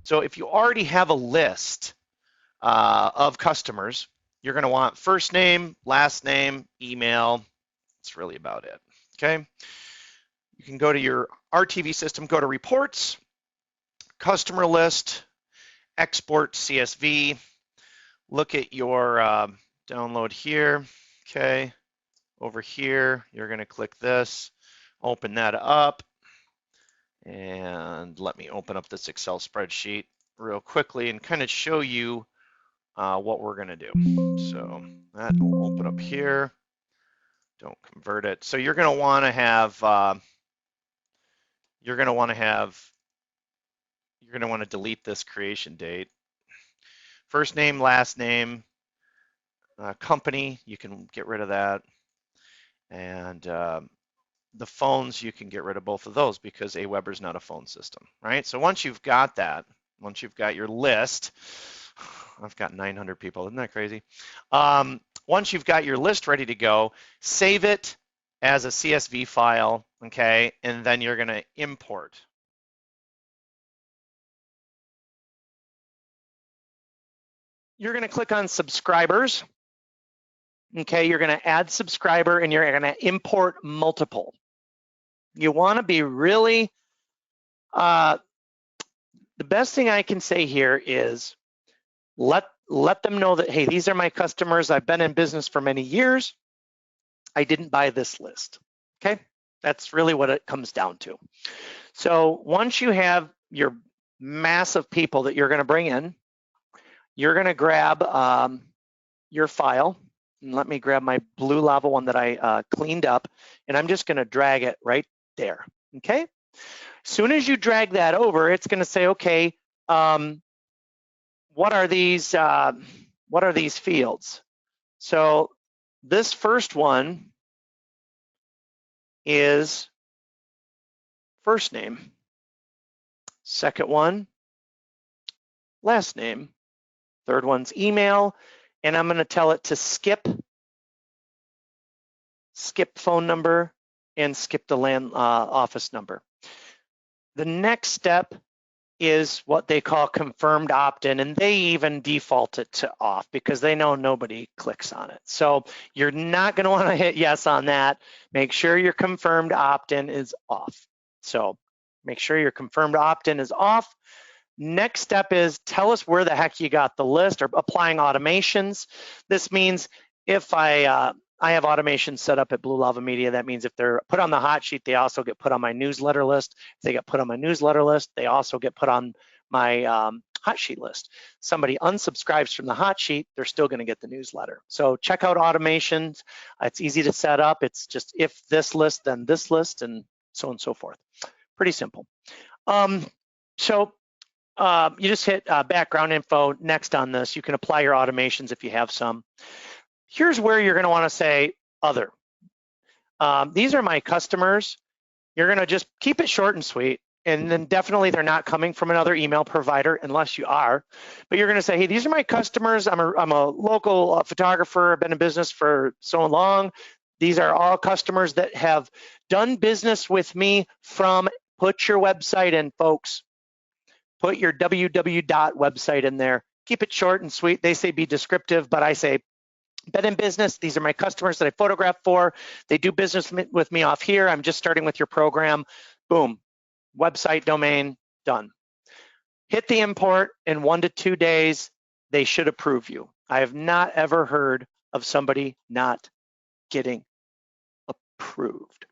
So if you already have a list of customers, you're going to want first name, last name, email. That's really about it. Okay. You can go to your RTV system, go to reports, customer list, export CSV, look at your download here. Okay. Over here, you're going to click this, open that up, and let me open up this Excel spreadsheet real quickly and kind of show you what we're going to do. So that will open up here. Don't convert it. So you're going to want to have you're going to want to delete this creation date. First name, last name, company, you can get rid of that. And the phones, you can get rid of both of those because AWeber is not a phone system, right? So once you've got that, once you've got your list, I've got 900 people, isn't that crazy? Once you've got your list ready to go, save it as a CSV file, okay? And then you're gonna import. You're gonna click on subscribers. Okay, you're gonna add subscriber and you're gonna import multiple. You wanna be really, the best thing I can say here is let them know that, hey, these are my customers. I've been in business for many years. I didn't buy this list, okay? That's really what it comes down to. So once you have your mass of people that you're gonna bring in, you're gonna grab your file. And let me grab my blue lava one that I cleaned up, and I'm just gonna drag it right there, okay? As soon as you drag that over, it's gonna say, okay, what are these fields? So this first one is first name. Second one, last name. Third one's email, and I'm gonna tell it to skip phone number and skip the land office number. The next step is what they call confirmed opt-in, and they even default it to off because they know nobody clicks on it. So you're not gonna wanna hit yes on that. Make sure your confirmed opt-in is off. So make sure your confirmed opt-in is off. Next step is tell us where the heck you got the list, or applying automations. This means if I have automations set up at Blue Lava Media. That means if they're put on the hot sheet, they also get put on my newsletter list. If they get put on my newsletter list, they also get put on my hot sheet list. Somebody unsubscribes from the hot sheet, they're still gonna get the newsletter. So check out automations. It's easy to set up. It's just if this list, then this list, and so on and so forth. Pretty simple. You just hit background info next on this. You can apply your automations if you have some. Here's where you're gonna wanna say other. These are my customers. You're gonna just keep it short and sweet, and then definitely they're not coming from another email provider unless you are. But you're gonna say, hey, these are my customers. I'm a local photographer. I've been in business for so long. These are all customers that have done business with me from, put your website in, folks. Put your www website in there. Keep it short and sweet. They say be descriptive, but I say, been in business. These are my customers that I photograph for. They do business with me off here. I'm just starting with your program. Boom, website, domain, done. Hit the import. In 1 to 2 days, they should approve you. I have not ever heard of somebody not getting approved.